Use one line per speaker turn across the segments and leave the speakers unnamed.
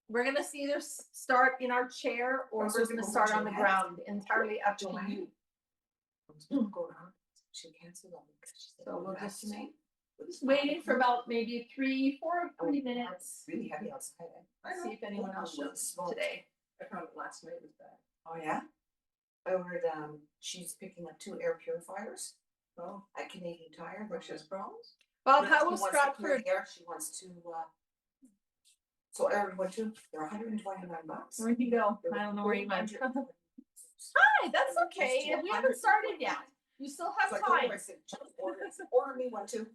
We're gonna see either start in our chair or we're gonna start on the ground, entirely up to you.
She canceled on me because she said.
So we'll just waiting for about maybe 3 minutes.
Really heavy outside.
See if anyone else shows today.
I found it last night was bad.
Oh, yeah? I heard, she's picking up 2 air purifiers
Oh,
at Canadian Tire.
but she has problems?
Well,
No,
how
she
was
wants to clear
Stratford?
the air. She wants to, so Aaron went to, they're $129.
Where'd you go? I don't know where you went. Hi, that's okay. We haven't started yet. You still have
So I told
time.
her, I said, "Just order me one too."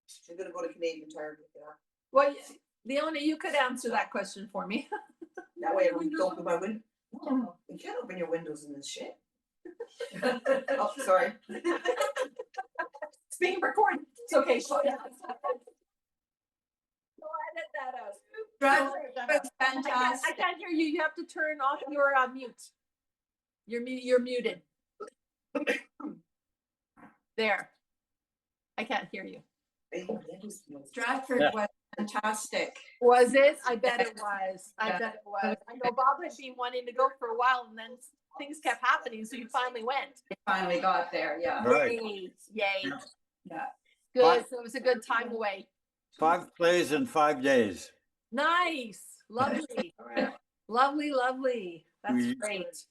She's gonna go to Canadian Tire and pick it up.
Well, Leona, you could answer that question for me.
That way I don't open my window. No, you can't open your windows in this shit. Oh, sorry.
It's being recorded. It's okay. So yeah. So edit that out.
That's
I
fantastic.
can't hear you. You have to turn off your mute. You're muted. There. I can't hear you.
Stratford
Yeah.
was fantastic.
Was it? I bet it was. I bet it was. I know Bob had been wanting to go for a while and then things kept happening, so you finally went.
It finally got there, yeah.
Right.
Yay. Yay.
Yeah.
Good. So it was a good time away.
5 plays in 5 days.
Nice. Lovely. Lovely, lovely. That's
We-
great.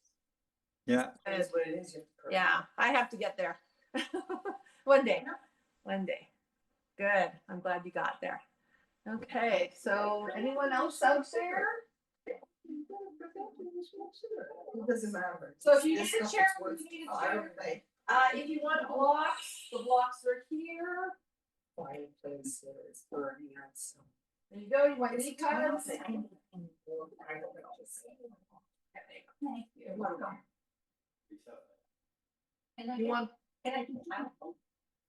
Yeah.
That is what it is. You have to purify.
Yeah, I have to get there. One day. One day. Good. I'm glad you got there. Okay, so anyone else out there?
It doesn't matter.
So if you
This
need a
stuff
chair,
is worth-
you need a
I
chair.
don't think.
If you want blocks, the blocks are here.
Fireplace is burning out, so.
There you go. You want any cups? You're welcome. You want,
Can I do tackle?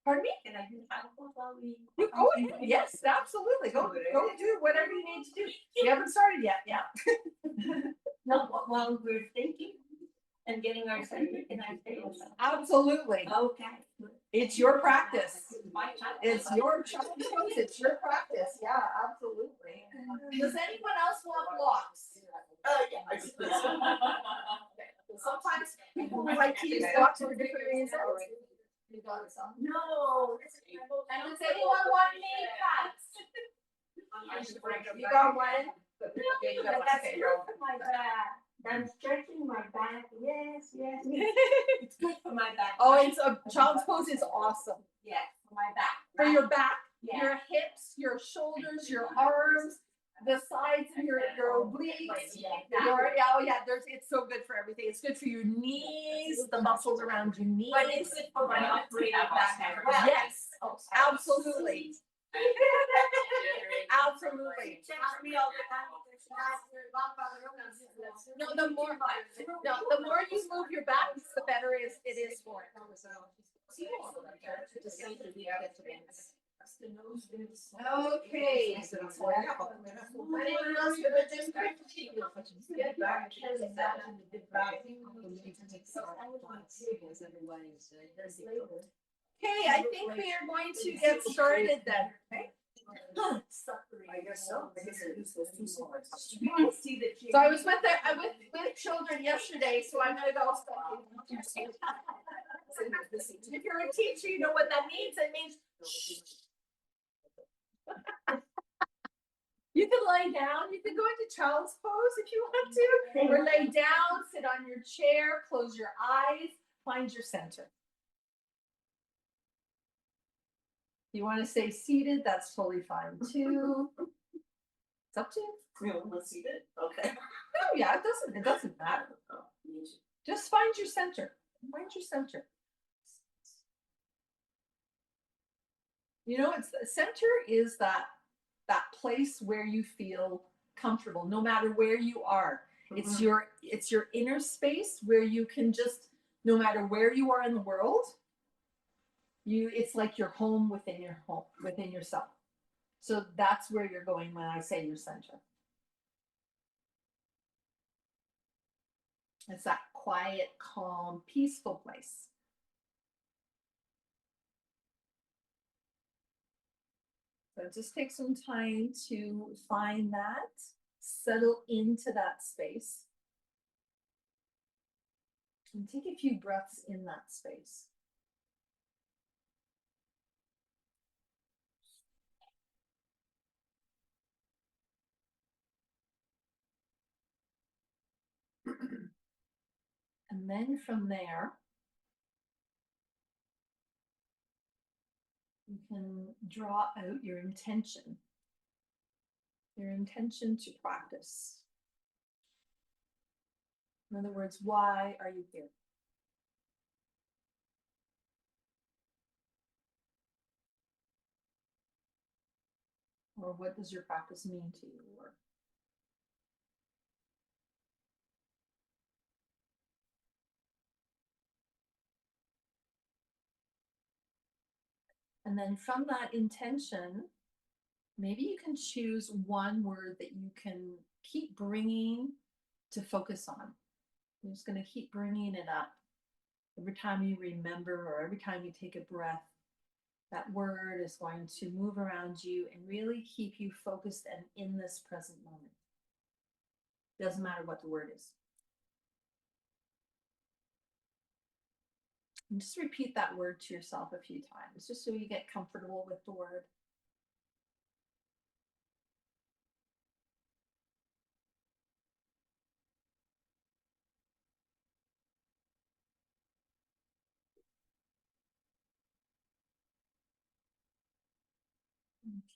pardon me?
Can I do tackle while we?
You go ahead. Yes, absolutely. Go do whatever you need to do. You haven't started yet. Yeah.
No, while we're thinking and getting our center, can I say something?
Absolutely.
Okay.
It's your practice.
My time.
It's your choice. It's your practice. Yeah, absolutely. Does anyone else want blocks?
Yeah.
Sometimes people would like to use blocks for different reasons. You got some.
No.
And does anyone want knee pads? You got one? Okay, you got one.
That's
Okay,
good for my back. I'm stretching my back. Yes, yes. It's good for my back.
Oh, it's a child's pose is awesome.
Yes, for my back.
For your back,
Yeah.
your hips, your shoulders, your arms, the sides of your obliques. It's so good for everything. It's good for your knees, the muscles around your knees.
But it's good for my operating back as well.
Yes,
Oh, sorry.
absolutely. Absolutely.
Text me all the time.
No, the more you move your back, the better it is for it. Okay. Anyone else with a district? Okay, I think we are going to get started then.
I guess so. I guess I use those 2 swords.
So I was with children yesterday, so I'm gonna go. If you're a teacher, you know what that means. It means you can lie down, you can go into child's pose if you want to, or lay down, sit on your chair, close your eyes, find your center. If you want to stay seated, that's totally fine too. It's up to you.
Let's see it. Okay.
No, yeah, it doesn't matter. Just find your center. Find your center. You know, it's the center is that place where you feel comfortable, no matter where you are. It's your inner space where you can just, no matter where you are in the world, it's like your home within your home, within yourself. So that's where you're going when I say your center. It's that quiet, calm, peaceful place. So just take some time to find that settle into that space. And take a few breaths in that space. And then from there, you can draw out your intention to practice. In other words, why are you here? Or what does your practice mean to you? Or and then from that intention, maybe you can choose one word that you can keep bringing to focus on. You're just going to keep bringing it up every time you remember or every time you take a breath. That word is going to move around you and really keep you focused and in this present moment. Doesn't matter what the word is. And just repeat that word to yourself a few times, just so you get comfortable with the word.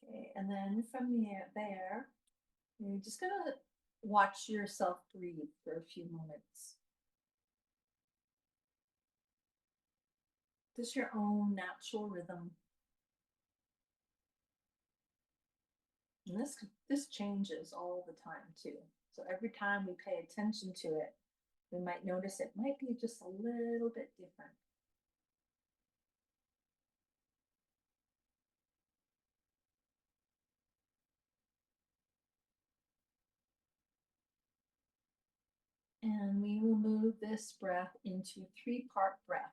Okay, and then from there, you're just gonna watch yourself breathe for a few moments. Just your own natural rhythm. And this changes all the time too. So every time we pay attention to it, we might notice it might be just a little bit different. And we will move this breath into a 3-part breath.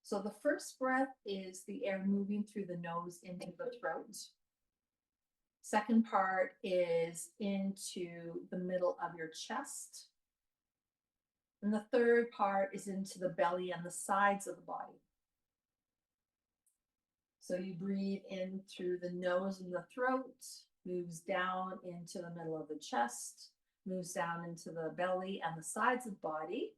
So the first breath is the air moving through the nose into the throat. Second part is into the middle of your chest. And the third part is into the belly and the sides of the body. So you breathe in through the nose and the throat, moves down into the middle of the chest, moves down into the belly and the sides of the body.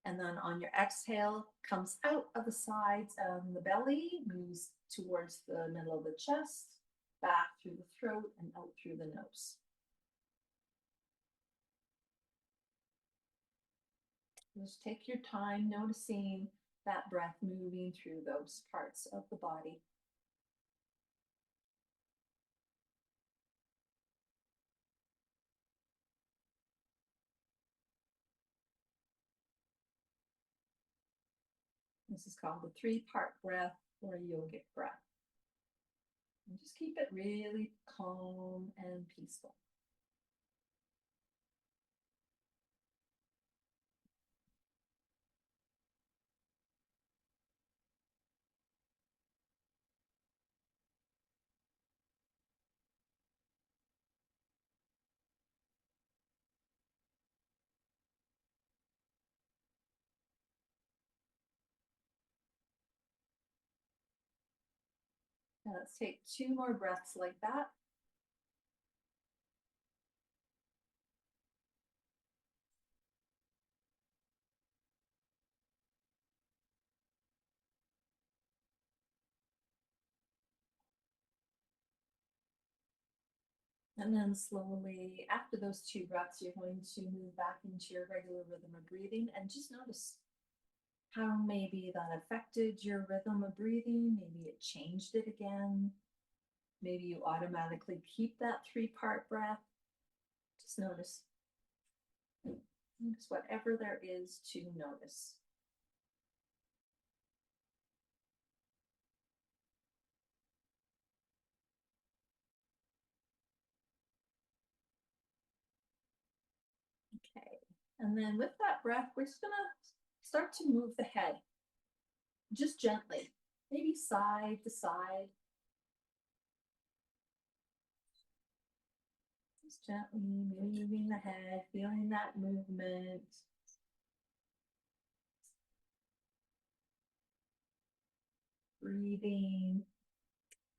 And then on your exhale, comes out of the sides and the belly, moves towards the middle of the chest, back through the throat and out through the nose. Just take your time noticing that breath moving through those parts of the body. This is called the 3-part breath or yogic breath. And just keep it really calm and peaceful. Now let's take 2 more breaths like that. And then slowly, after those 2 breaths, you're going to move back into your regular rhythm of breathing and just notice how maybe that affected your rhythm of breathing. Maybe it changed it again. Maybe you automatically keep that 3-part breath. Just notice. Notice whatever there is to notice. Okay, and then with that breath, we're just gonna start to move the head, just gently, maybe side to side. Just Gently moving the head, feeling that movement. Breathing.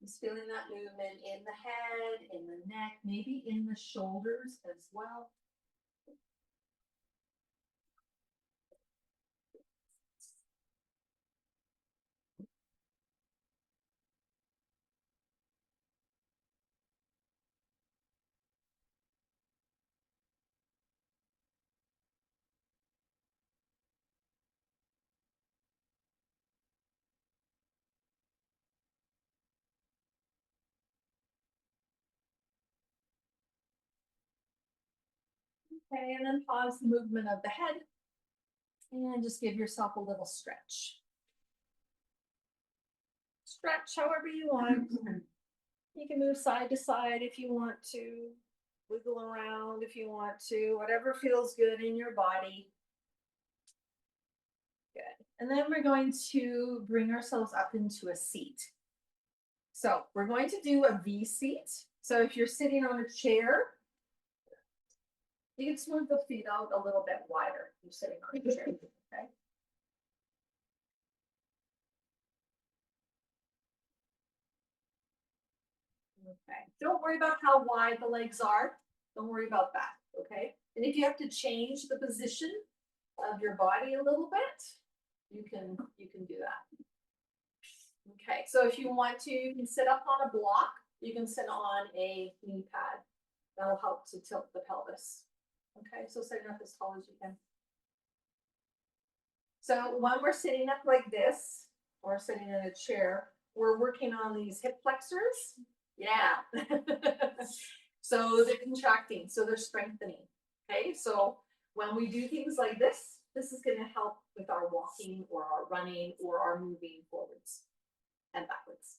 Just feeling that movement in the head, in the neck, maybe in the shoulders as well. Okay, and then pause the movement of the head. And just give yourself a little stretch. Stretch however you want. You can move side to side if you want to, wiggle around if you want to, whatever feels good in your body. Good. And then we're going to bring ourselves up into a seat. So we're going to do a V seat. So if you're sitting on a chair, you can smooth the feet out a little bit wider. You're sitting on a chair, okay? Okay. Don't worry about how wide the legs are. Don't worry about that, okay? And if you have to change the position of your body a little bit, you can do that. Okay, so if you want to, you can sit up on a block. You can sit on a knee pad. That'll help to tilt the pelvis. Okay, so sitting up as tall as you can. So when we're sitting up like this, or sitting in a chair, we're working on these hip flexors. Yeah. So they're contracting, so they're strengthening. Okay, so when we do things like this is going to help with our walking or our running or our moving forwards and backwards.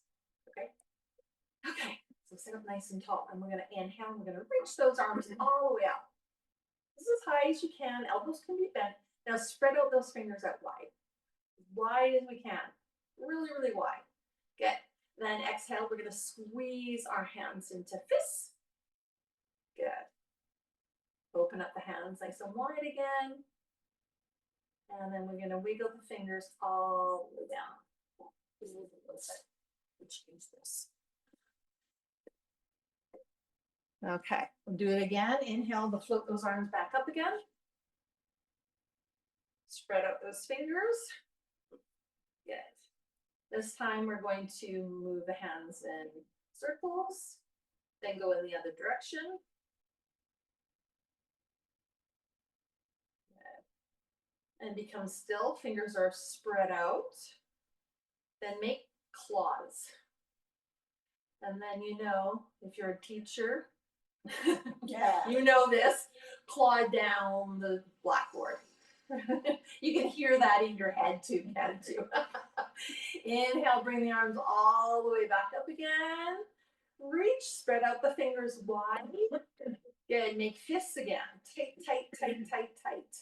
Okay. Okay, so sit up nice and tall, and we're going to inhale. We're going to reach those arms all the way out. This is as high as you can. Elbows can be bent. Now spread out those fingers out wide as we can. Really, really wide. Good. Then exhale, we're going to squeeze our hands into fists. Good. Open up the hands nice and wide again. And then we're going to wiggle the fingers all the way down. Change this. Okay, we'll do it again. Inhale to float those arms back up again. Spread out those fingers. Good. This time we're going to move the hands in circles, then go in the other direction. Good. And become still. Fingers are spread out. Then make claws. And then you know, if you're a teacher,
Yeah.
you know this, claw down the blackboard. You can hear that in your head too, can't you? Inhale, bring the arms all the way back up again. Reach, spread out the fingers wide. Good, make fists again. Tight, tight, tight, tight, tight.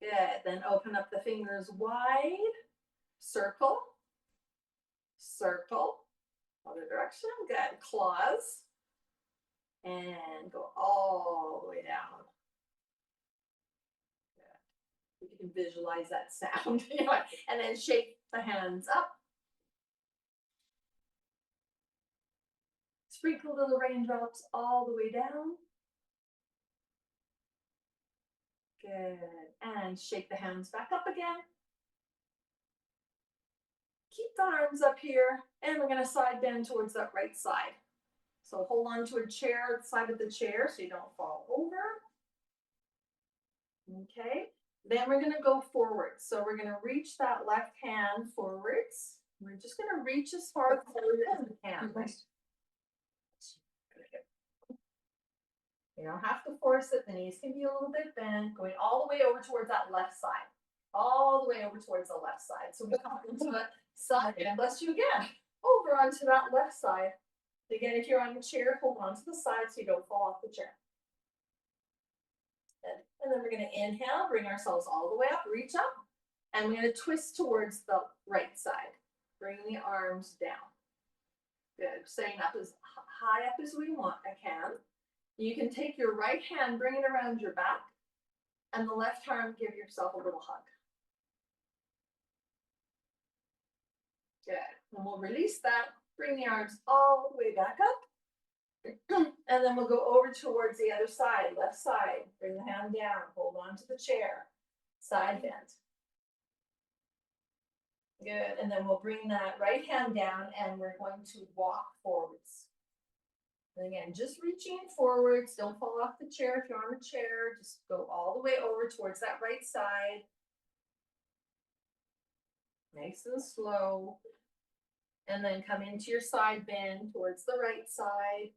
Good, then open up the fingers wide. Circle. Circle. Other direction, good. Claws. And go all the way down. Good. You can visualize that sound. And then shake the hands up. Sprinkle little raindrops all the way down. Good. And shake the hands back up again. Keep the arms up here, and we're going to side bend towards that right side. So hold on to a chair, the side of the chair, so you don't fall over. Okay, then we're going to go forward. So we're going to reach that left hand forwards. We're just going to reach as far forward as we can. You don't have to force it. The knees can be a little bit bent, going all the way over towards that left side. All the way over towards the left side. So we come into the side, and bless you again, over onto that left side. Again, if you're on a chair, hold on to the side so you don't fall off the chair. And then we're going to inhale, bring ourselves all the way up, reach up, and we're going to twist towards the right side. Bring the arms down. Good. Staying up as high up as we want. I can. You can take your right hand, bring it around your back, and the left arm, give yourself a little hug. Good. And we'll release that, bring the arms all the way back up. And then we'll go over towards the other side, left side. Bring the hand down, hold on to the chair, side bend. Good, and then we'll bring that right hand down and we're going to walk forwards. And again, just reaching forwards, don't fall off the chair if you're on a chair, just go all the way over towards that right side. Nice and slow. And then come into your side bend towards the right side.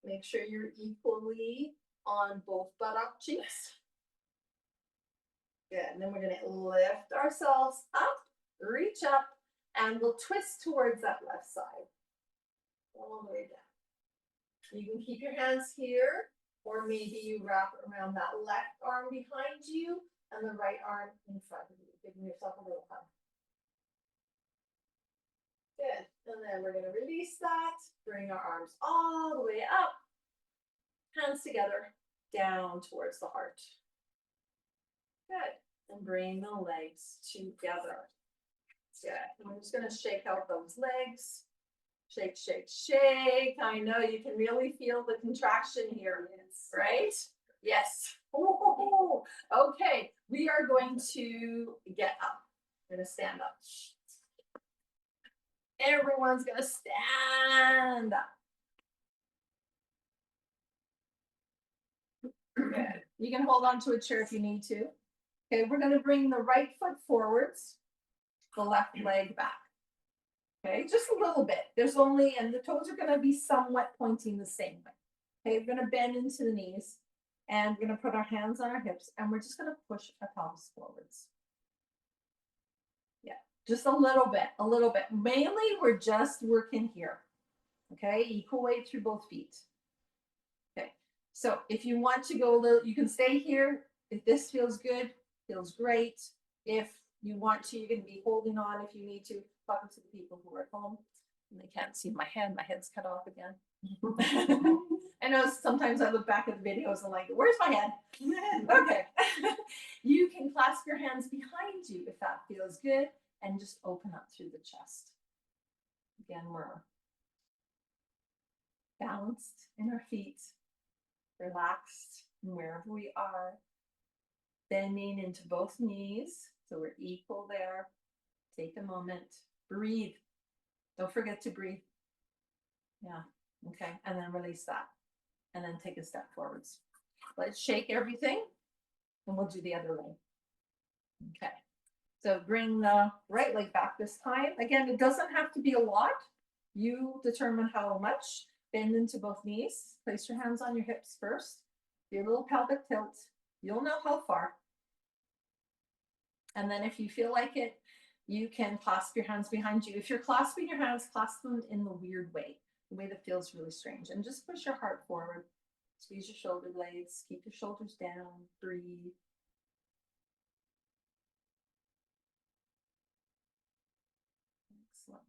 Make sure you're equally on both buttock cheeks. Good, and then we're gonna lift ourselves up, reach up, and we'll twist towards that left side. All the way down. You can keep your hands here, or maybe you wrap around that left arm behind you and the right arm in front of you, giving yourself a little hug. Good, and then we're gonna release that, bring our arms all the way up, hands together, down towards the heart. Good, and bring the legs together. Good, and we're just gonna shake out those legs. Shake, shake, shake. I know you can really feel the contraction here, right? Yes. Ooh, okay, we are going to get up. We're gonna stand up. Everyone's gonna stand up. Good. You can hold on to a chair if you need to. Okay, we're gonna bring the right foot forwards, the left leg back. Okay, just a little bit. There's only, and the toes are gonna be somewhat pointing the same way. Okay, we're gonna bend into the knees and we're gonna put our hands on our hips and we're just gonna push our pelvis forwards. Yeah, just a little bit, a little bit. Mainly, we're just working here. Okay, equal weight through both feet. Okay, so if you want to go a little, you can stay here. If this feels good, feels great. If you want to, you can be holding on if you need to. Talking to the people who are at home and they can't see my head. My head's cut off again. I know sometimes I look back at the videos and like, where's my head? Okay. You can clasp your hands behind you if that feels good and just open up through the chest. Again, we're balanced in our feet, relaxed wherever we are, bending into both knees so we're equal there. Take a moment, breathe. Don't forget to breathe. Yeah, okay, and then release that. And then take a step forwards. Let's shake everything and we'll do the other leg. Okay, so bring the right leg back this time. Again, it doesn't have to be a lot. You determine how much. Bend into both knees. Place your hands on your hips first. Do a little pelvic tilt. You'll know how far. And then if you feel like it, you can clasp your hands behind you. If you're clasping your hands, clasp them in the weird way, the way that feels really strange. And just push your heart forward. Squeeze your shoulder blades. Keep your shoulders down. Breathe. Excellent.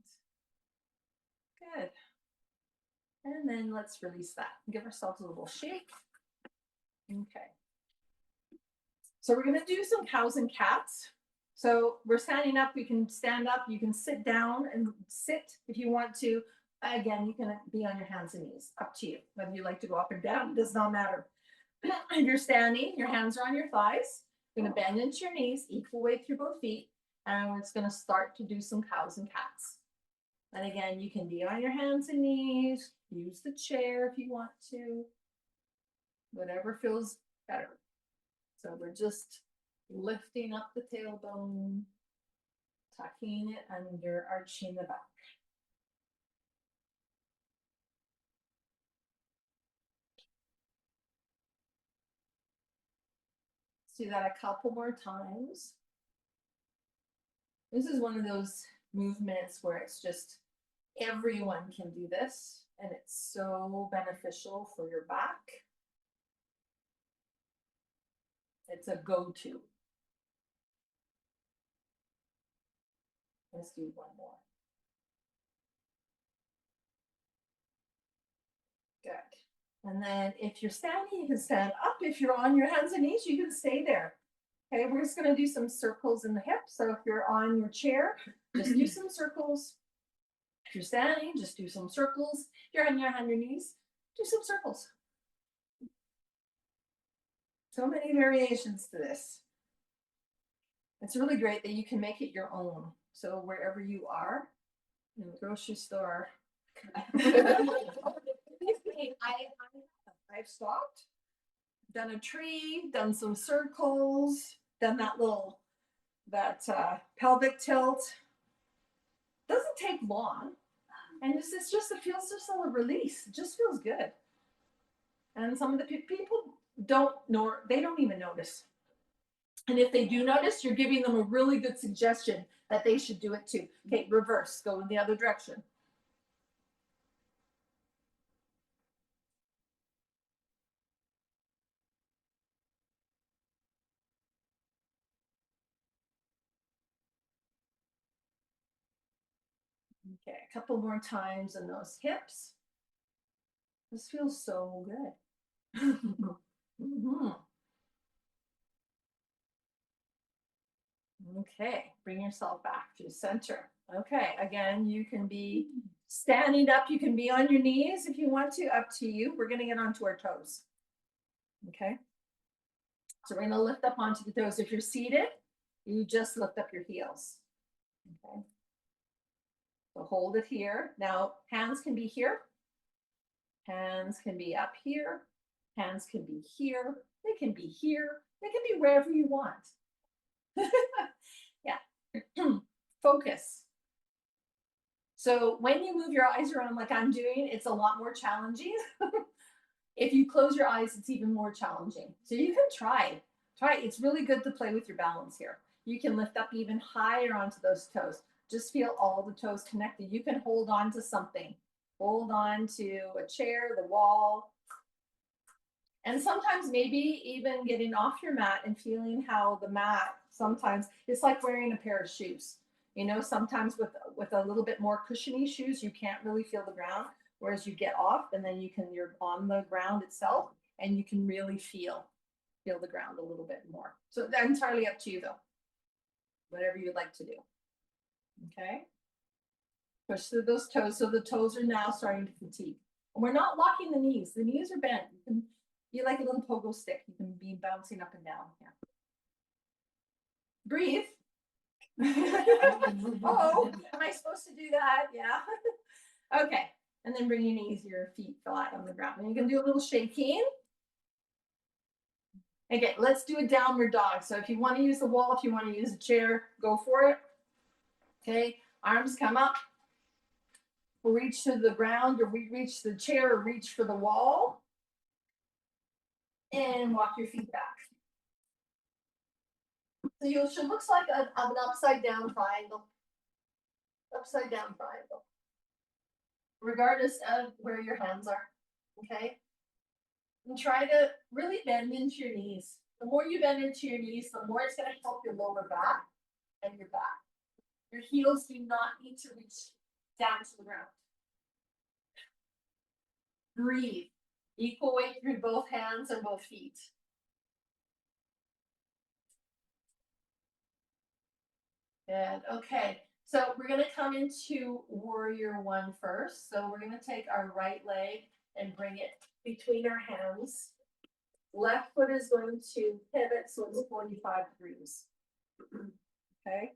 Good. And then let's release that. Give ourselves a little shake. Okay. So we're going to do some cows and cats. So we're standing up, you can stand up, you can sit down and sit if you want to. Again, you can be on your hands and knees, up to you. Whether you like to go up or down, it does not matter. If you're standing, your hands are on your thighs. You're gonna bend into your knees, equal weight through both feet. And we're just gonna start to do some cows and cats. And again, you can be on your hands and knees, use the chair if you want to, whatever feels better. So we're just lifting up the tailbone, tucking it under, arching the back. Let's do that a couple more times. This is one of those movements where it's just everyone can do this, and it's so beneficial for your back. It's a go-to. Let's do one more. Good. And then if you're standing, you can stand up. If you're on your hands and knees, you can stay there. Okay, we're just gonna do some circles in the hips. So if you're on your chair, just do some circles. If you're standing, just do some circles. If you're on your knees, do some circles. So many variations to this. It's really great that you can make it your own. So wherever you are, in the grocery store. I've stopped, done a tree, done some circles, done that pelvic tilt. Doesn't take long. And it feels just a release. It just feels good. And some of the people they don't even notice. And if they do notice, you're giving them a really good suggestion that they should do it too. Okay, reverse, go in the other direction. Okay, a couple more times in those hips. This feels so good. Mhm. Okay, bring yourself back to center. Okay, again, you can be standing up, you can be on your knees if you want to, up to you. We're gonna get onto our toes. Okay, so we're gonna lift up onto the toes. If you're seated, you just lift up your heels. Okay, so hold it here. Now, hands can be here. Hands can be up here. Hands can be here. They can be here. They can be wherever you want. Yeah. Focus. So when you move your eyes around like I'm doing, it's a lot more challenging. If you close your eyes, it's even more challenging. So you can try. It's really good to play with your balance here. You can lift up even higher onto those toes. Just feel all the toes connected. You can hold on to something. Hold on to a chair, the wall. And sometimes maybe even getting off your mat and feeling how the mat, sometimes it's like wearing a pair of shoes. You know, sometimes with a little bit more cushiony shoes, you can't really feel the ground. Whereas you get off and then you're on the ground itself and you can really feel the ground a little bit more. So that's entirely up to you though. Whatever you'd like to do. Okay. Push through those toes. So the toes are now starting to fatigue. And we're not locking the knees. The knees are bent. You can be like a little pogo stick. You can be bouncing up and down. Yeah. Breathe. Oh, am I supposed to do that? Yeah. Okay. And then bring your feet flat on the ground. And you can do a little shaking. Okay, let's do a downward dog. So if you want to use the wall, if you want to use a chair, go for it. Okay, arms come up. We'll reach to the ground, or we reach the chair, or reach for the wall. And walk your feet back. So you should looks like an upside down triangle. Upside down triangle. Regardless of where your hands are. Okay. And try to really bend into your knees. The more you bend into your knees, the more it's going to help your lower back and your back. Your heels do not need to reach down to the ground. Breathe. Equal weight through both hands and both feet. Good. Okay. So we're going to come into warrior one first. So we're going to take our right leg and bring it between our hands. Left foot is going to pivot, so it's 45 degrees. Okay.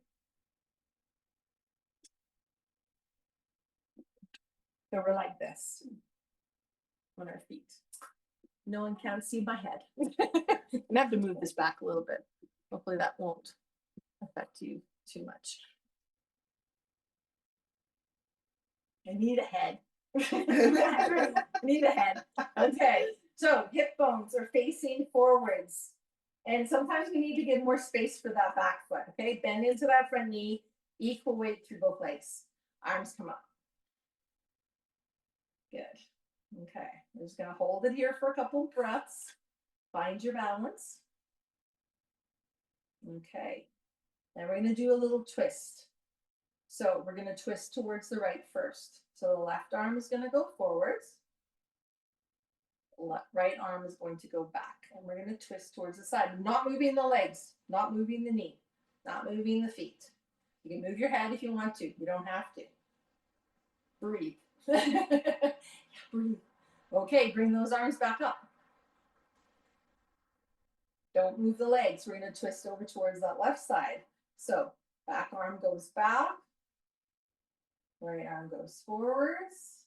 So we're like this on our feet. No one can see my head. I have to move this back a little bit. Hopefully that won't affect you too much. I need a head. I need a head. Okay. So hip bones are facing forwards. And sometimes we need to give more space for that back foot. Okay. Bend into that front knee, equal weight through both legs. Arms come up. Good. Okay. We're just going to hold it here for a couple of breaths. Find your balance. Okay. Then we're going to do a little twist. So we're going to twist towards the right first. So the left arm is going to go forwards. right arm is going to go back, and we're going to twist towards the side. Not moving the legs, not moving the knee, not moving the feet. You can move your head if you want to. You don't have to. Breathe. Breathe. Okay, bring those arms back up. Don't move the legs. We're going to twist over towards that left side. So back arm goes back. Right arm goes forwards.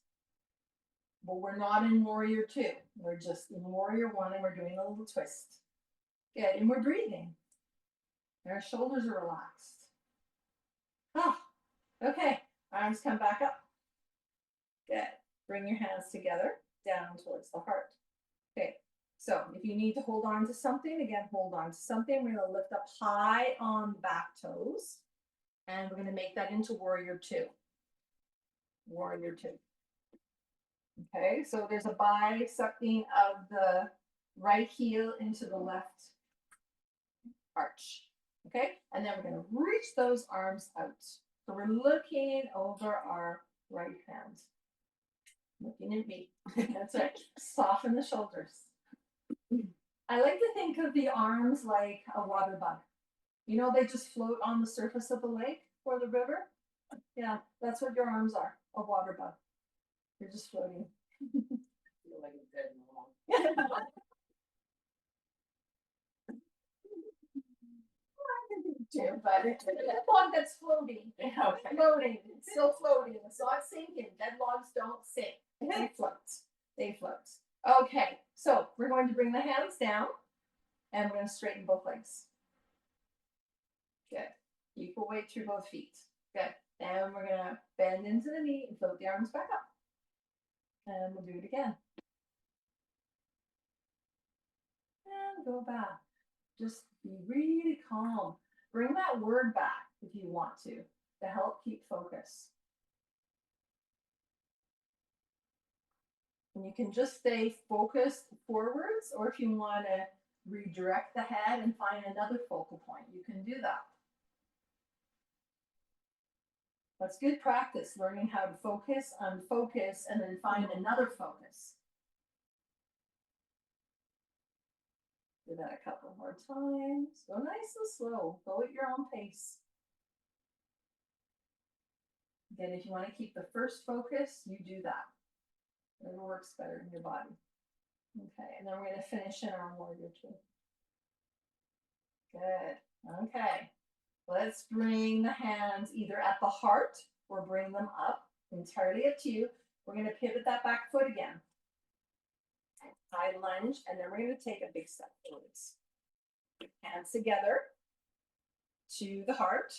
But we're not in warrior 2. We're just in warrior 1 and we're doing a little twist. Good, and we're breathing. Our shoulders are relaxed. Ah, okay, arms come back up. Good, bring your hands together, down towards the heart. Okay, so if you need to hold on to something, again, hold on to something. We're gonna lift up high on the back toes. And we're gonna make that into warrior 2. Warrior 2. Okay, so there's a bisecting of the right heel into the left arch. Okay, and then we're going to reach those arms out. So we're looking over our right hand. Looking at me. That's right. Soften the shoulders. I like to think of the arms like a water bug. You know, they just float on the surface of the lake or the river. Yeah, that's what your arms are, a water bug. You're just floating.
Feel like a dead mom.
Too, but that log that's floating, floating, it's still floating, it's not sinking. Dead logs don't sink. They float. They float. Okay, so we're going to bring the hands down and we're going to straighten both legs. Good. Equal weight through both feet. Good. Then we're going to bend into the knee and float the arms back up. And we'll do it again. And go back. Just be really calm. Bring that word back if you want to help keep focus. And you can just stay focused forwards, or if you want to redirect the head and find another focal point, you can do that. That's good practice, learning how to focus, unfocus, and then find another focus. Do that a couple more times. Go nice and slow. Go at your own pace. Again, if you want to keep the first focus, you do that. It works better in your body. Okay, and then we're going to finish in our warrior 2. Good. Okay. Let's bring the hands either at the heart or bring them up. Entirely up to you. We're going to pivot that back foot again. High lunge, and then we're going to take a big step forwards. Hands together to the heart.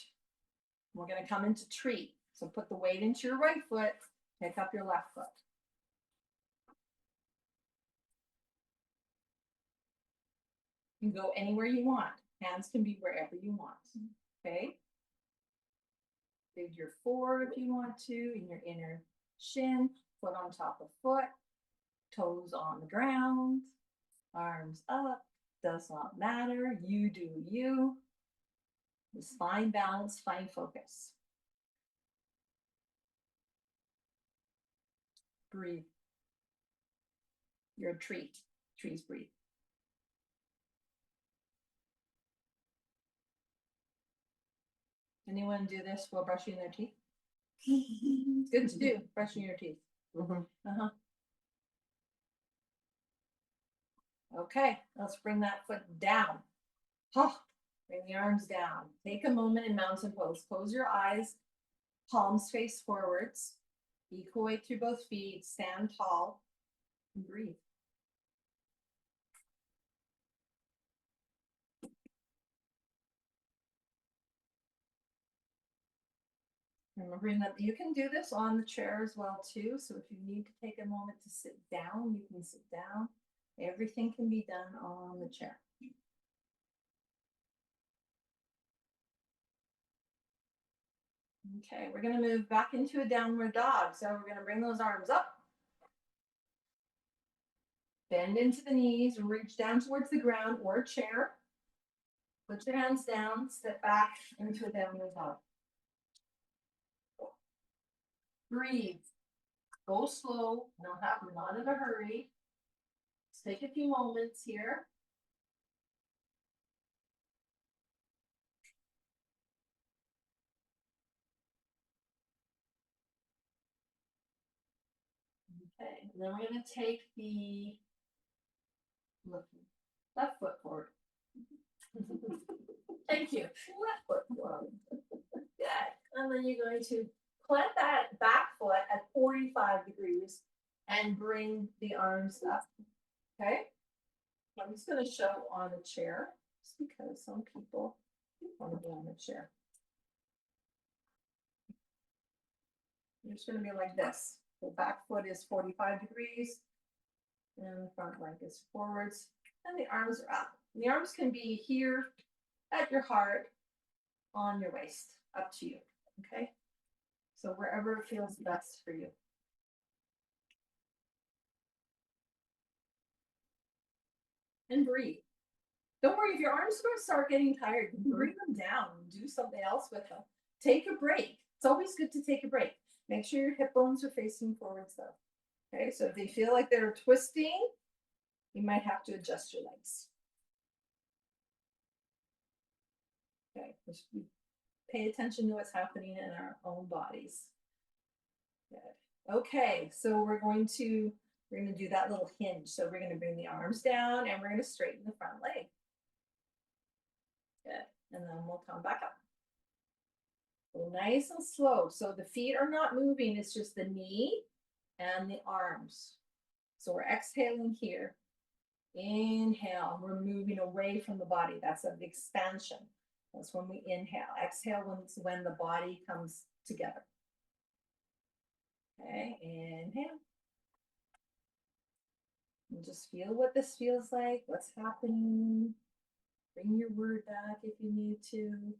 We're going to come into tree. So put the weight into your right foot, pick up your left foot. You can go anywhere you want. Hands can be wherever you want. Okay? Figure 4 if you want to, in your inner shin, foot on top of foot. Toes on the ground, arms up, does not matter. You do you. Just find balance, find focus. Breathe. You're a treat. Trees breathe. Anyone do this while brushing their teeth? It's good to do, brushing your teeth. Uh-huh. Okay, let's bring that foot down. Oh, bring the arms down. Take a moment in mountain pose. Close your eyes, palms face forwards. Equal weight through both feet. Stand tall and breathe. Remembering that you can do this on the chair as well too. So if you need to take a moment to sit down, you can sit down. Everything can be done on the chair. Okay, we're going to move back into a downward dog. So we're going to bring those arms up. Bend into the knees, reach down towards the ground or a chair. Put your hands down, step back into a downward dog. Breathe. Go slow. We're not in a hurry. take a few moments here. Okay, and then we're gonna take the left foot forward. Thank you. Left foot forward. Good. And then you're going to plant that back foot at 45 degrees and bring the arms up. Okay? I'm just going to show on a chair, just because some people want to be on a chair. You're just going to be like this. The back foot is 45 degrees, and the front leg is forwards, and the arms are up. And the arms can be here at your heart, on your waist, up to you. Okay? So wherever it feels best for you. And breathe. Don't worry, if your arms are going to start getting tired, bring them down and do something else with them. Take a break. It's always good to take a break. Make sure your hip bones are facing forwards though. Okay, so if they feel like they're twisting, you might have to adjust your legs. Okay, just pay attention to what's happening in our own bodies. Good. Okay, so we're going to do that little hinge. So we're going to bring the arms down and we're going to straighten the front leg. Good. And then we'll come back up. So nice and slow. So the feet are not moving. It's just the knee and the arms. So we're exhaling here. Inhale. We're moving away from the body. That's an expansion. That's when we inhale. Exhale when the body comes together. Okay, inhale. And just feel what this feels like, what's happening. Bring your word back if you need to.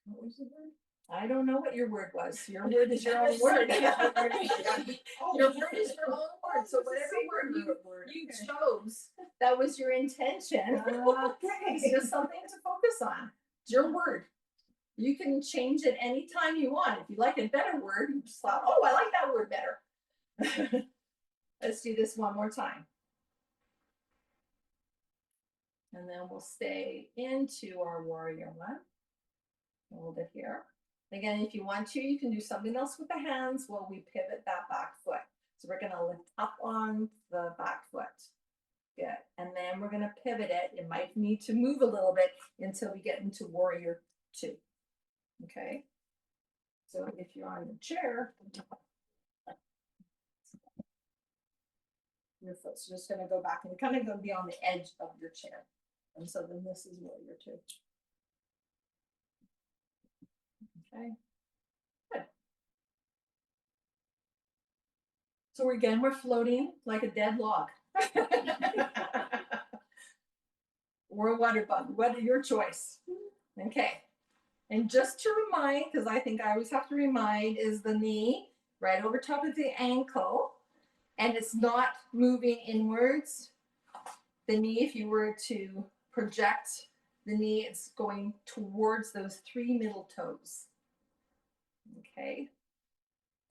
What was the word? I don't know what your word was. Your word is your own word. Your word is your own word. So whatever word you chose, that was your intention. It's just something to focus on. It's your word. You can change it anytime you want. If you like a better word, you just thought, oh, I like that word better. Let's do this one more time. And then we'll stay into our warrior one. Hold it here. Again, if you want to, you can do something else with the hands while we pivot that back foot. So we're going to lift up on the back foot. Good. And then we're going to pivot it. It might need to move a little bit until we get into warrior two. Okay. So if you're on the chair, your foot's just going to go back and kind of going to be on the edge of your chair. And so then this is warrior two. Okay. Good. So again, we're floating like a dead log. Or a water bug, whether your choice. Okay. And just to remind, because I think I always have to remind, is the knee right over top of the ankle. And it's not moving inwards. The knee, if you were to project the knee, it's going towards those three middle toes. Okay.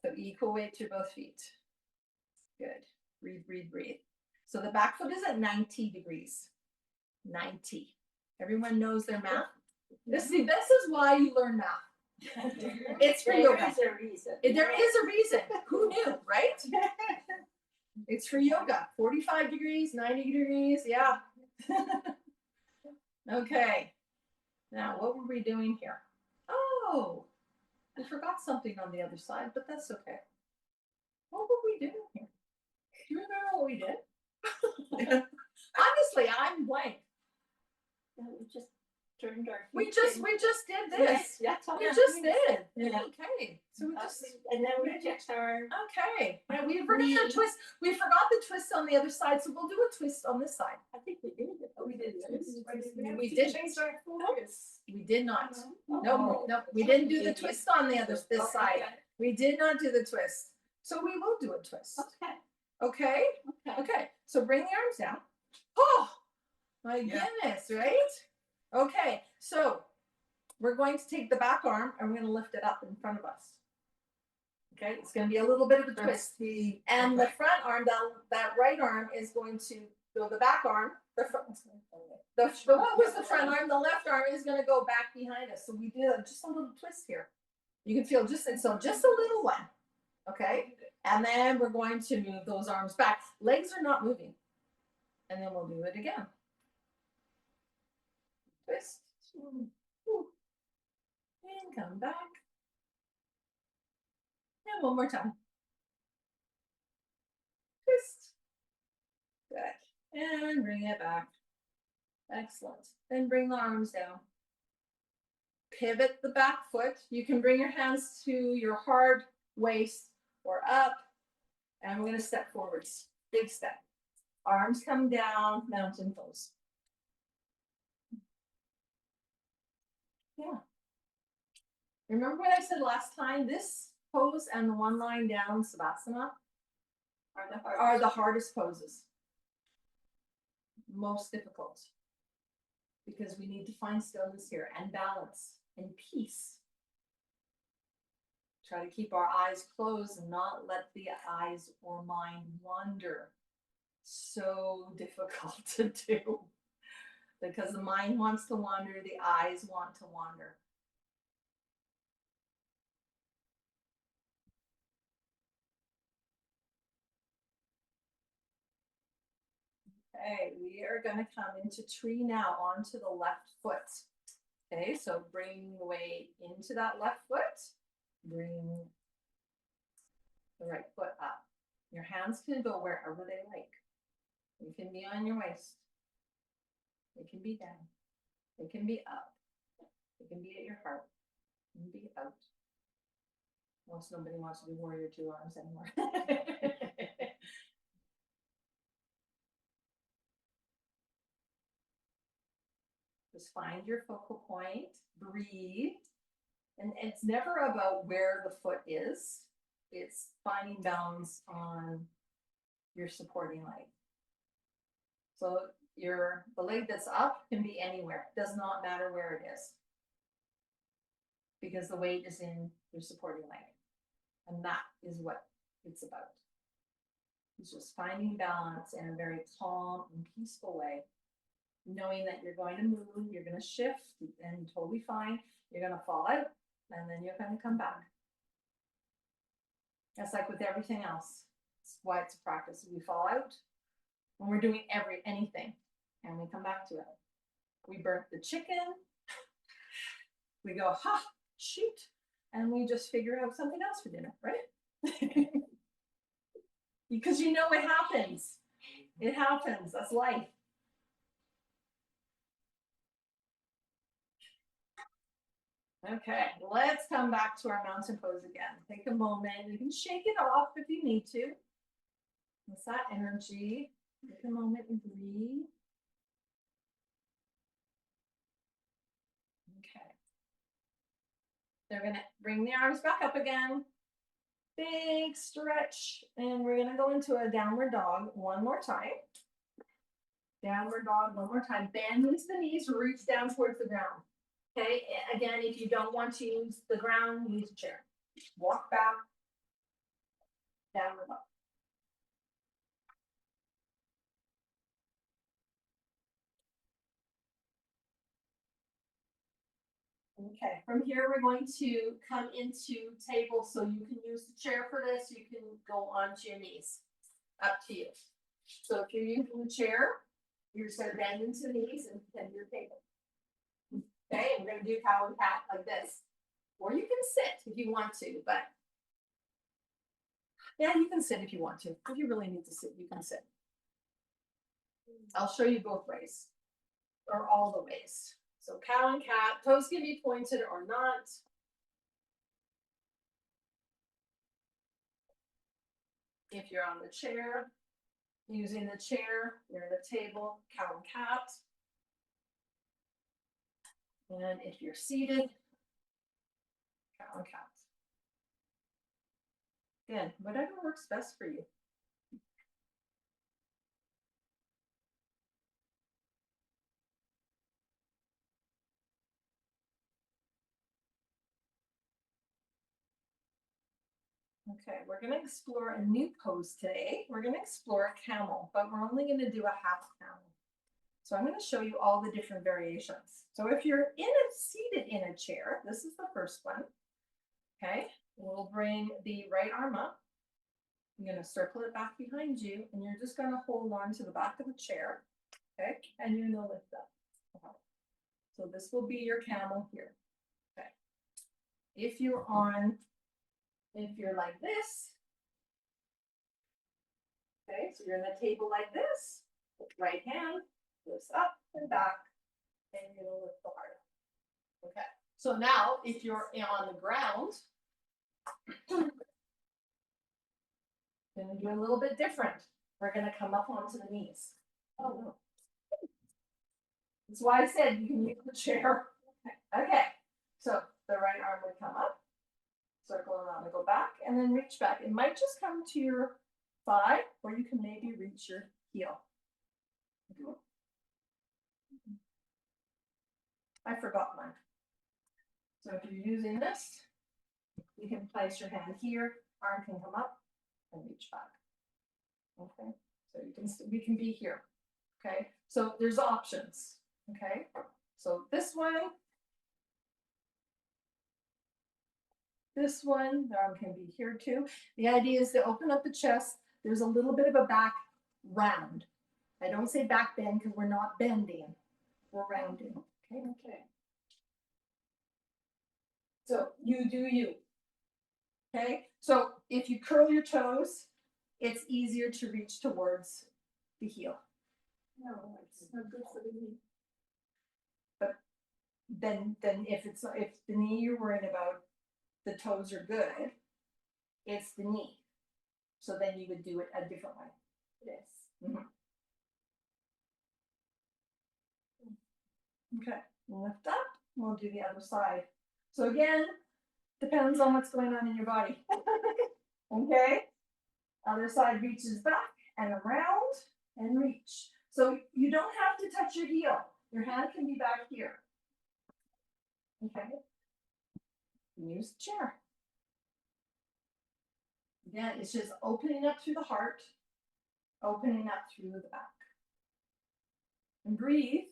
So equal weight to both feet. Good. Breathe, breathe, breathe. So the back foot is at 90 degrees. 90. Everyone knows their math? This is why you learn math. It's for yoga.
There is a reason.
There is a reason. Who knew, right? It's for yoga. 45 degrees, 90 degrees, yeah. Okay. Now, what were we doing here? Oh, we forgot something on the other side, but that's okay. What were we doing here? Do you remember what we did? Honestly, I'm blank.
We just turned our.
We just did this.
That's all.
We just did.
Yeah.
Okay. So we just.
And then we just are.
Okay. And we forgot the twist. We forgot the twist on the other side, so we'll do a twist on this side.
I think we did it. We did.
We did. We did not. No, we didn't do the twist on the other this side. We did not do the twist. So we will do a twist.
Okay.
Okay.
Okay.
Okay. So bring the arms down. Oh my goodness, right? Okay. So we're going to take the back arm and we're going to lift it up in front of us. Okay, it's gonna be a little bit of a twist. And the front arm, that right arm is going to go, the back arm, what was the front arm? The left arm is gonna go back behind us. So we do just a little twist here. You can feel just a little one. Okay, and then we're going to move those arms back. Legs are not moving. And then we'll do it again. Twist. Ooh. And come back. And one more time. Twist. Good. And bring it back. Excellent. Then bring the arms down. Pivot the back foot. You can bring your hands to your hard waist or up. And we're going to step forwards. Big step. Arms come down, mountain pose. Yeah. Remember what I said last time? This pose and the one lying down, Savasana, are the hardest poses. Most difficult. Because we need to find stillness here and balance and peace. Try to keep our eyes closed and not let the eyes or mind wander. So difficult to do. Because the mind wants to wander, the eyes want to wander. Okay, we are going to come into tree now onto the left foot. Okay, so bring the weight into that left foot. Bring the right foot up. Your hands can go wherever they like. They can be on your waist. They can be down. They can be up. They can be at your heart. They can be out. Most nobody wants to do warrior two arms anymore. Just find your focal point, breathe. And it's never about where the foot is. It's finding balance on your supporting leg. So the leg that's up can be anywhere. It does not matter where it is. Because the weight is in your supporting leg. And that is what it's about. It's just finding balance in a very calm and peaceful way. Knowing that you're going to move, you're going to shift, and totally fine. You're going to fall out, and then you're going to come back. That's like with everything else. That's why it's a practice. We fall out when we're doing anything, and we come back to it. We burnt the chicken. We go, ha, shoot, and we just figure out something else for dinner, right? Because you know it happens. It happens. That's life. Okay, let's come back to our mountain pose again. Take a moment. You can shake it off if you need to. What's that energy? Take a moment and breathe. Okay. They're going to bring the arms back up again. Big stretch. And we're going to go into a downward dog one more time. Downward dog one more time. Bend into the knees, reach down towards the ground. Okay, again, if you don't want to use the ground, use a chair. Walk back, downward dog. Okay, from here we're going to come into table, so you can use the chair for this, you can go onto your knees. Up to you. So if you're using the chair, you're just going to bend into the knees and bend your table. Okay, and we're going to do cow and cat like this. Or you can sit if you want to, but yeah, you can sit if you want to. If you really need to sit, you can sit. I'll show you both ways, or all the ways. So cow and cat, toes can be pointed or not. If you're on the chair, using the chair, you're at the table, cow and cat. And if you're seated, cow and cat. Again, whatever works best for you. Okay, we're gonna explore a new pose today. We're gonna explore a camel, but we're only gonna do a half camel. So I'm gonna show you all the different variations. So if you're seated in a chair, this is the first one. Okay, we'll bring the right arm up. I'm gonna circle it back behind you, and you're just gonna hold on to the back of the chair. Okay, and you're gonna lift up. Okay. So this will be your camel here. Okay. If you're like this, okay, so you're in the table like this, right hand goes up and back, and you're gonna lift the heart up. Okay, so now if you're on the ground, gonna do a little bit different. We're gonna come up onto the knees. Oh no. That's why I said you can use the chair. Okay, so the right arm would come up, circle around and go back, and then reach back. It might just come to your thigh, or you can maybe reach your heel. I forgot mine. So if you're using this, you can place your hand here, arm can come up and reach back. Okay, so we can be here. Okay, so there's options. Okay, so this one, the arm can be here too. The idea is to open up the chest. There's a little bit of a back round. I don't say back bend because we're not bending, we're rounding. Okay, okay. So you do you. Okay, so if you curl your toes, it's easier to reach towards the heel.
No, it's not good for the knee.
Then if the knee you're worried about, the toes are good, it's the knee. So then you would do it a different way.
Yes.
Okay, lift up, we'll do the other side. So again, depends on what's going on in your body. Okay, other side reaches back and around and reach. So you don't have to touch your heel. Your hand can be back here. Okay, use the chair. Again, it's just opening up through the heart, opening up through the back. And breathe.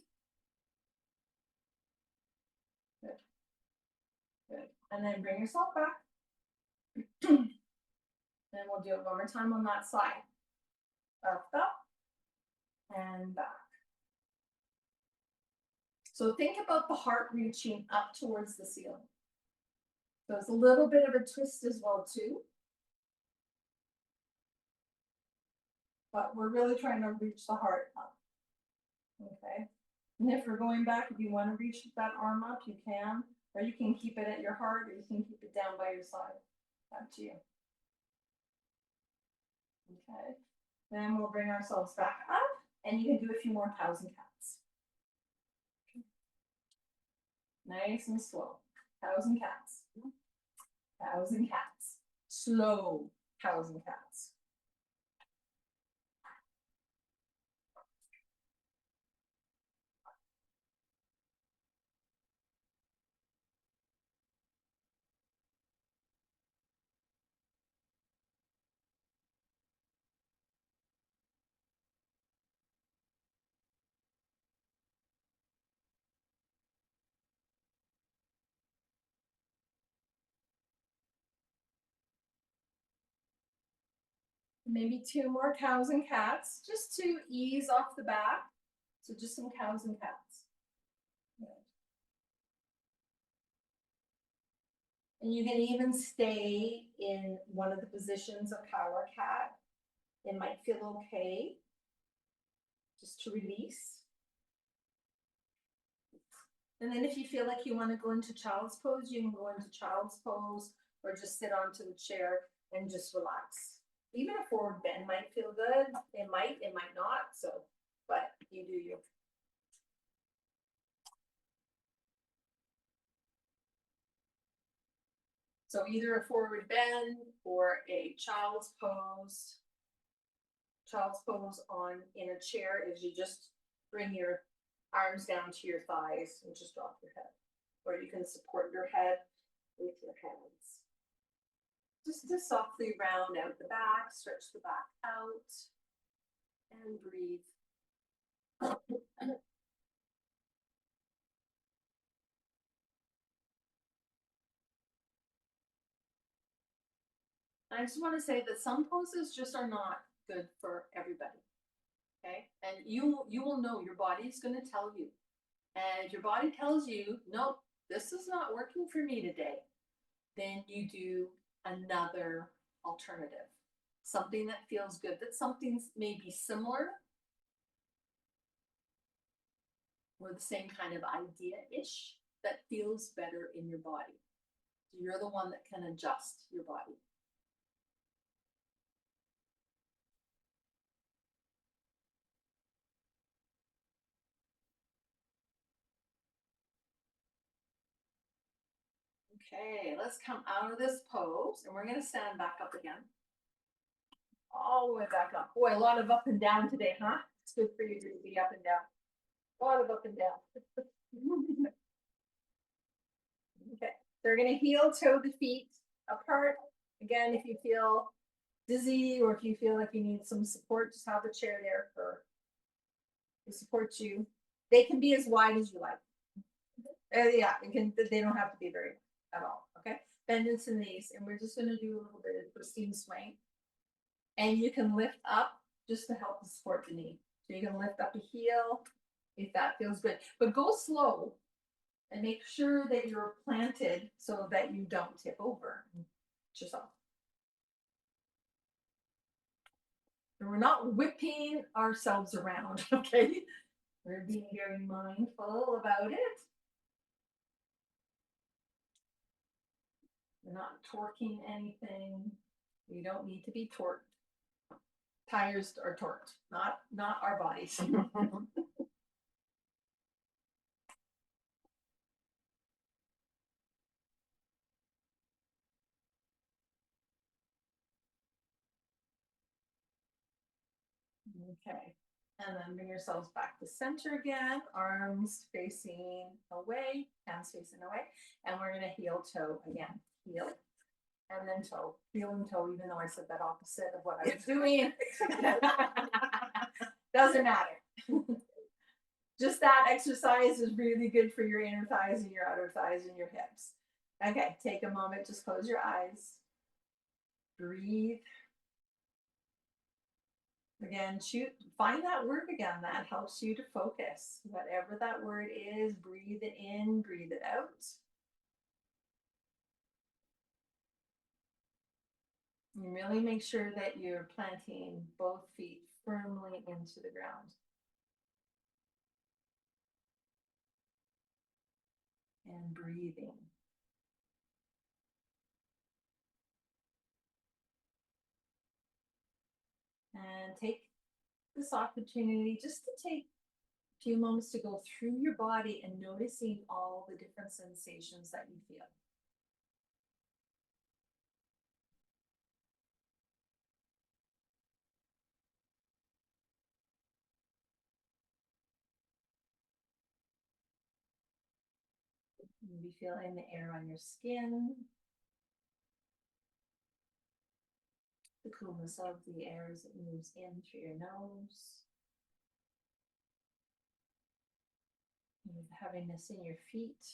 Good. Good. And then bring yourself back. Then we'll do it one more time on that side. Up, and back. So think about the heart reaching up towards the ceiling. So it's a little bit of a twist as well too. But we're really trying to reach the heart up. Okay. And if we're going back, if you want to reach that arm up, you can. Or you can keep it at your heart, or you can keep it down by your side. Up to you. Okay. Then we'll bring ourselves back up, and you can do a few more cows and cats. Nice and slow. Cows and cats. Cows and cats. Slow cows and cats. Maybe two more cows and cats, just to ease off the back. So just some cows and cats. Good. And you can even stay in one of the positions of cow or cat. It might feel okay, just to release. And then if you feel like you want to go into child's pose, you can go into child's pose, or just sit onto the chair and just relax. Even a forward bend might feel good. It might not. So, but you do you. So either a forward bend or a child's pose. Child's pose on in a chair is you just bring your arms down to your thighs and just drop your head. Or you can support your head with your hands. Just to softly round out the back, stretch the back out, and breathe. I just want to say that some poses just are not good for everybody. Okay, and you will know, your body's going to tell you. And if your body tells you, nope, this is not working for me today, then you do another alternative. Something that feels good, that something's maybe similar or the same kind of idea-ish that feels better in your body. So you're the one that can adjust your body. Okay, let's come out of this pose and we're going to stand back up again. All the way back up. Boy, a lot of up and down today, huh? It's good for you to be up and down. A lot of up and down. Okay, so we're going to heel toe the feet apart. Again, if you feel dizzy or if you feel like you need some support, just have a chair there to support you. They can be as wide as you like. Yeah, they don't have to be very at all. Okay, bend into the knees, and we're just going to do a little bit of twisting swing. And you can lift up just to help to support the knee. So you can lift up the heel if that feels good, but go slow and make sure that you're planted so that you don't tip over yourself. And we're not whipping ourselves around, okay? We're being very mindful about it. We're not torquing anything. We don't need to be torqued. Tires are torqued, not our bodies. Okay, and then bring yourselves back to center again, arms facing away, hands facing away, and we're gonna heel toe again, heel, and then toe, heel and toe, even though I said that opposite of what I was doing. Doesn't matter. Just that exercise is really good for your inner thighs and your outer thighs and your hips. Okay, take a moment, just close your eyes. Breathe. Again, find that word again that helps you to focus. Whatever that word is, breathe it in, breathe it out. And really make sure that you're planting both feet firmly into the ground. And breathing. And take this opportunity just to take a few moments to go through your body and noticing all the different sensations that you feel. Maybe feeling the air on your skin, the coolness of the air as it moves in through your nose. The heaviness in your feet.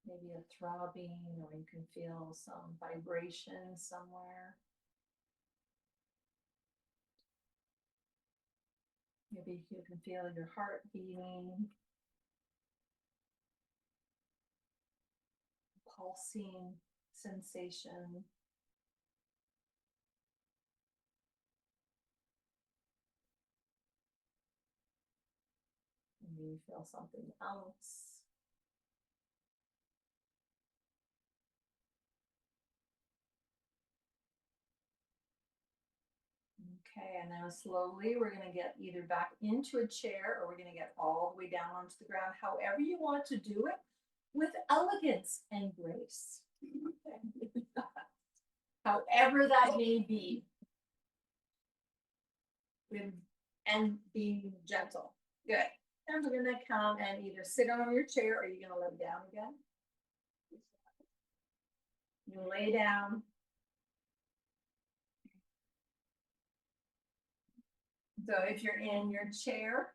Maybe a throbbing, or you can feel some vibration somewhere. Maybe you can feel your heart beating, pulsing sensation. Maybe you feel something else. Okay, and now slowly we're going to get either back into a chair or we're going to get all the way down onto the ground, however you want to do it, with elegance and grace. However that may be. And being gentle. Good. And we're going to come and either sit on your chair or you're going to lay down again. And lay down. So if you're in your chair,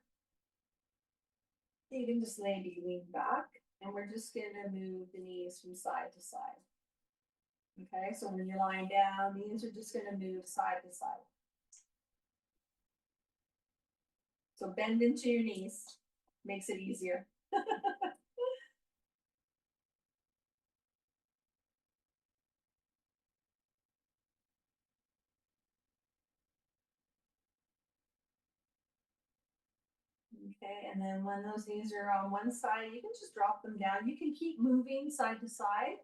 you can just maybe lean back, and we're just gonna move the knees from side to side. Okay, so when you're lying down, knees are just gonna move side to side. So bend into your knees, makes it easier. Okay, and then when those knees are on one side, you can just drop them down. You can keep moving side to side,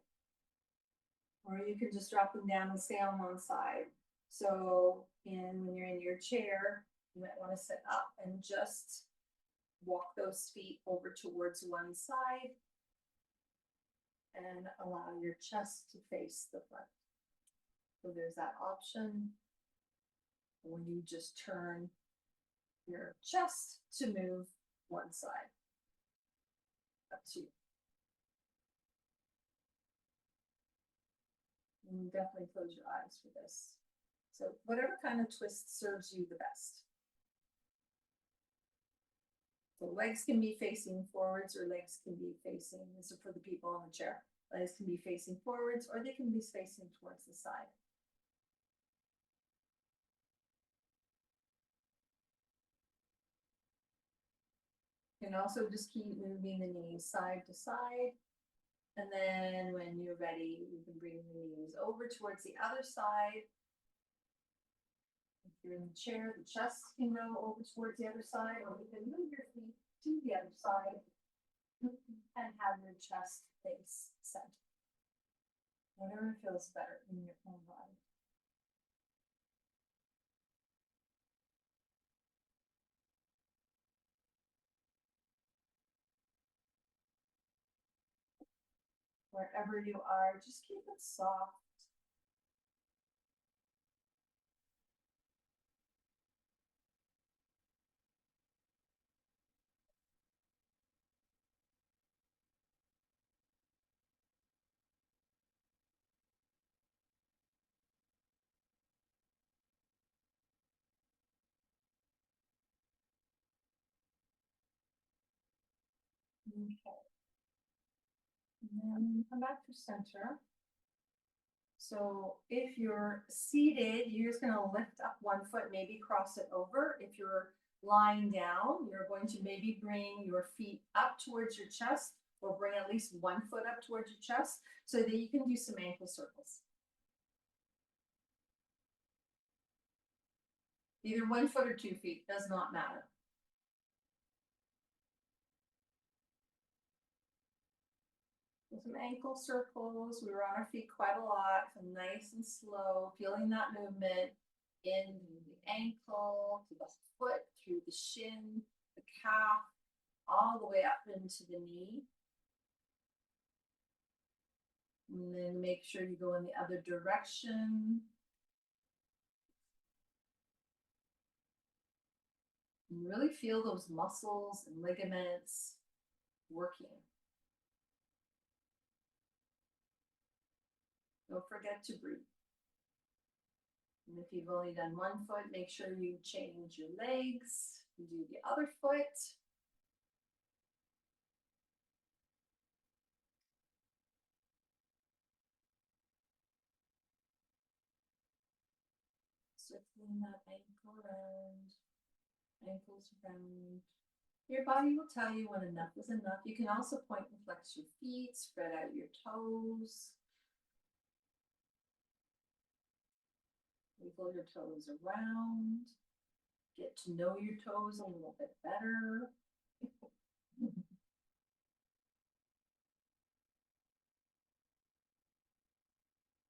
or you can just drop them down and stay on one side. So, when you're in your chair, you might want to sit up and just walk those feet over towards one side and allow your chest to face the front. So there's that option. When you just turn your chest to move one side. Up to you. And definitely close your eyes for this. So whatever kind of twist serves you the best. So legs can be facing forwards or legs can be facing, this is for the people on the chair. Legs can be facing forwards or they can be facing towards the side. You can also just keep moving the knees side to side. And then when you're ready, you can bring the knees over towards the other side. If you're in the chair, the chest can go over towards the other side, or you can move your feet to the other side and have your chest face center. Whatever feels better in your own body. Wherever you are, just keep it soft. Okay. And then come back to center. So if you're seated, you're just gonna lift up one foot, maybe cross it over. If you're lying down, you're going to maybe bring your feet up towards your chest, or bring at least one foot up towards your chest so that you can do some ankle circles. Either 1 foot or 2 feet, does not matter. Some ankle circles. We were on our feet quite a lot, so nice and slow, feeling that movement in the ankle, to the foot, through the shin, the calf, all the way up into the knee. And then make sure you go in the other direction. And really feel those muscles and ligaments working. Don't forget to breathe. And if you've only done 1 foot, make sure you change your legs. You do the other foot. Circling that ankle around, ankles around. Your body will tell you when enough is enough. You can also point and flex your feet, spread out your toes. Wiggle your toes around. Get to know your toes a little bit better.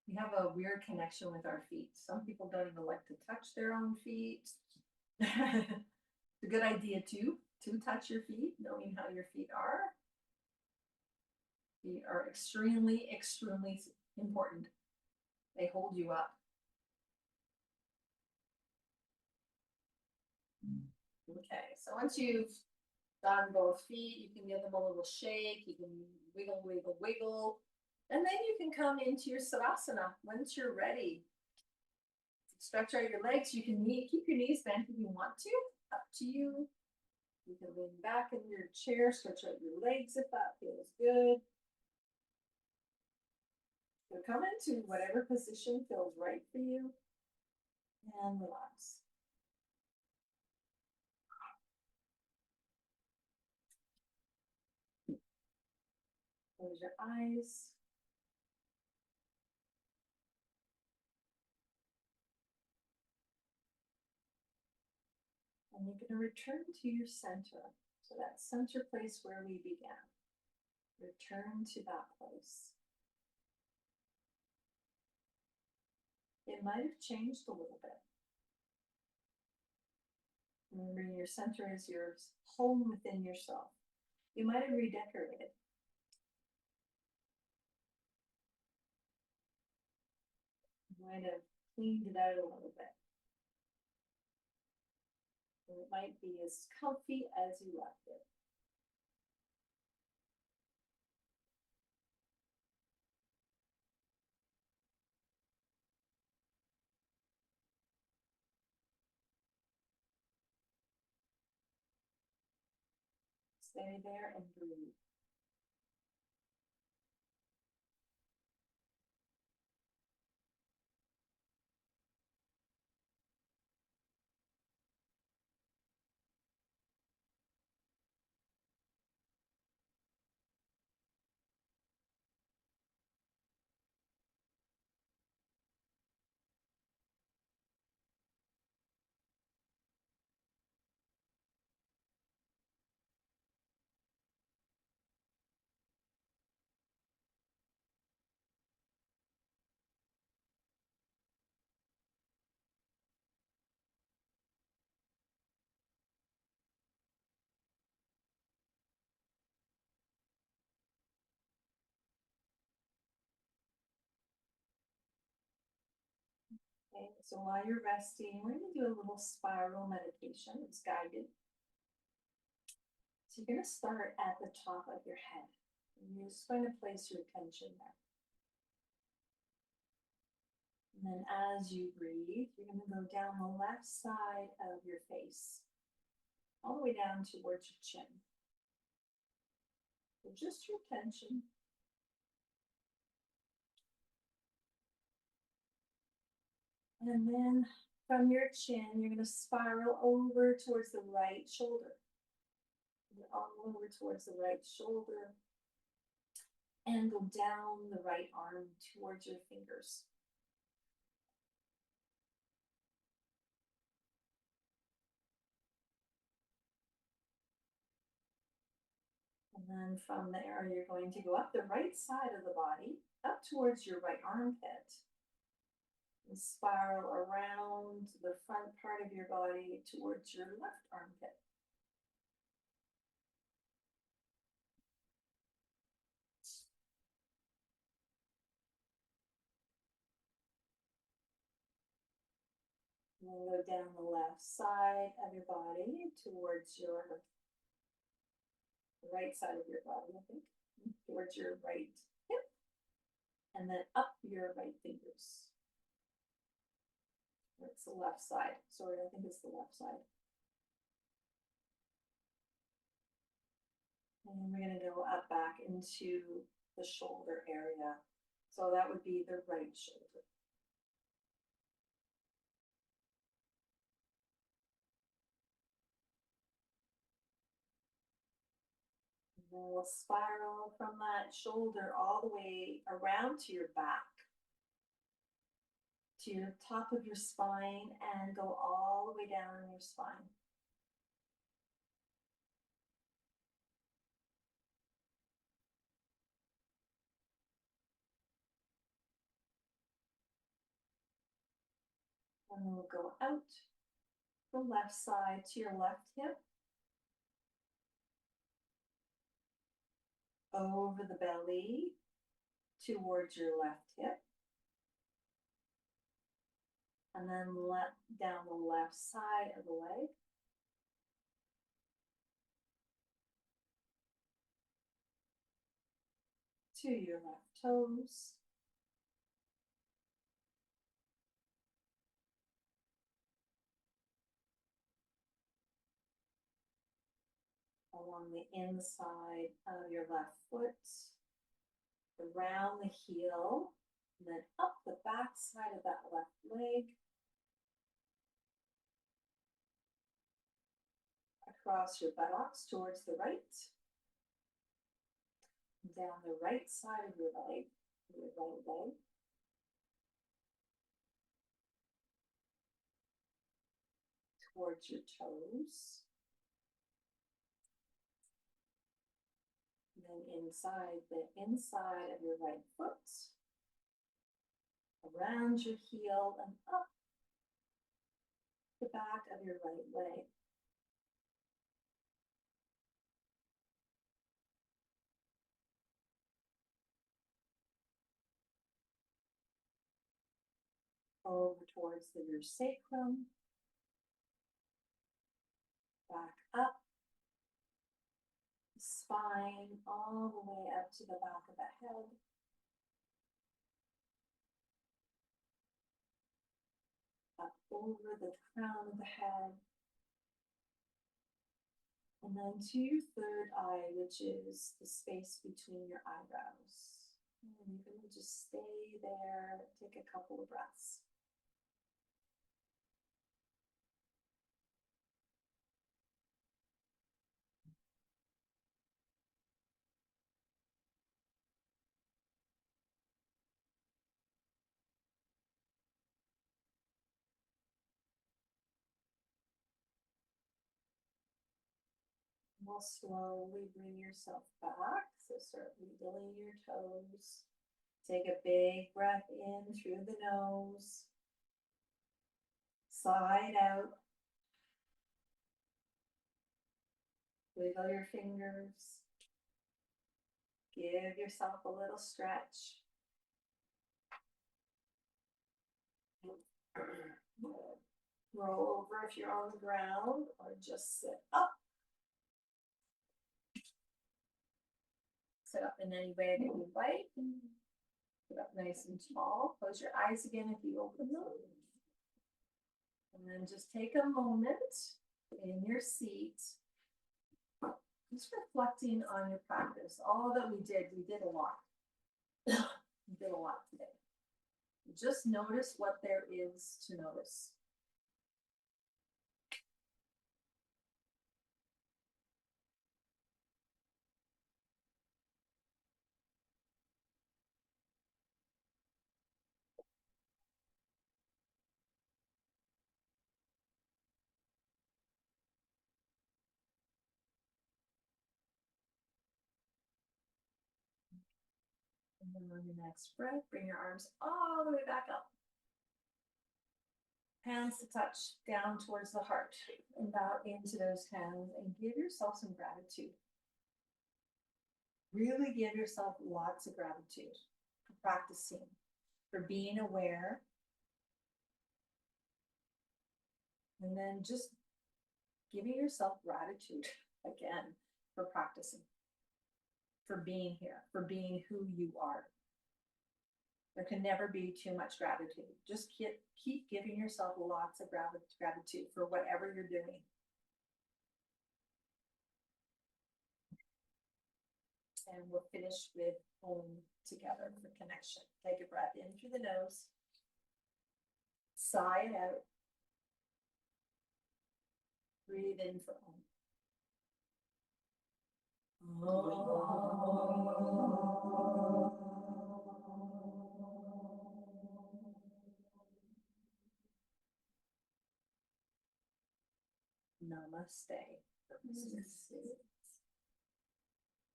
We have a weird connection with our feet. Some people don't even like to touch their own feet. It's a good idea too, to touch your feet, knowing how your feet are. Feet are extremely, extremely important. They hold you up. Okay, so once you've done both feet, you can give them a little shake. You can wiggle, wiggle, wiggle. And then you can come into your Savasana once you're ready. Stretch out your legs. You can keep your knees bent if you want to. Up to you. You can lean back in your chair, stretch out your legs if that feels good. So come into whatever position feels right for you and relax. Close your eyes. And you're going to return to your center. So that center place where we began. Return to that place. It might have changed a little bit. Remember, your center is your home within yourself. You might have redecorated. You might have cleaned it out a little bit. And it might be as comfy as you left it. Stay there and breathe. Okay, so while you're resting, we're going to do a little spiral meditation. It's guided. So you're going to start at the top of your head. And you're just going to place your attention there. And then as you breathe, you're going to go down the left side of your face, all the way down towards your chin. So just your attention. And then from your chin, you're going to spiral over towards the right shoulder. All over towards the right shoulder. And go down the right arm towards your fingers. And then from there, you're going to go up the right side of the body, up towards your right armpit. And spiral around the front part of your body towards your left armpit. And then go down the left side of your body towards your right side of your body, I think, towards your right hip, and then up your right fingers. It's the left side. Sorry, I think it's the left side. And we're going to go up back into the shoulder area. So that would be the right shoulder. And then we'll spiral from that shoulder all the way around to your back, to your top of your spine, and go all the way down your spine. And then we'll go out the left side to your left hip, over the belly towards your left hip, and then down the left side of the leg, to your left toes. Along the inside of your left foot, around the heel, and then up the back side of that left leg, across your buttocks towards the right, down the right side of your leg, your right leg, towards your toes. And then inside the inside of your right foot, around your heel and up the back of your right leg. Over towards your sacrum, back up, spine all the way up to the back of the head. Up over the crown of the head. And then to your third eye, which is the space between your eyebrows. And you're going to just stay there, take a couple of breaths. We'll slowly bring yourself back. So start wiggling your toes. Take a big breath in through the nose. Side out. Wiggle your fingers. Give yourself a little stretch. Roll over if you're on the ground or just sit up. Sit up in any way that you like. Sit up nice and tall. Close your eyes again if you open them. And then just take a moment in your seat, just reflecting on your practice. All that we did a lot. We did a lot today. Just notice what there is to notice. And then on your next breath, bring your arms all the way back up. Hands to touch down towards the heart and bow into those hands and give yourself some gratitude. Really give yourself lots of gratitude for practicing, for being aware. And then just giving yourself gratitude again for practicing, for being here, for being who you are. There can never be too much gratitude. Just keep giving yourself lots of gratitude for whatever you're doing. And we'll finish with home together for connection. Take a breath in through the nose. Sigh it out. Breathe in for home. Namaste.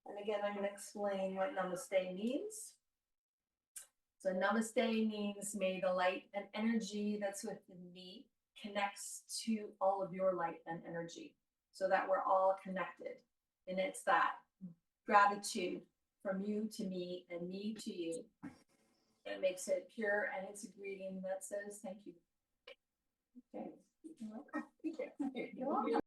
And again, I'm going to explain what namaste means. So namaste means may the light and energy that's within me connects to all of your light and energy so that we're all connected. And it's that gratitude from you to me and me to you. It makes it pure, and it's a greeting that says thank you. Okay. You're welcome. You're welcome.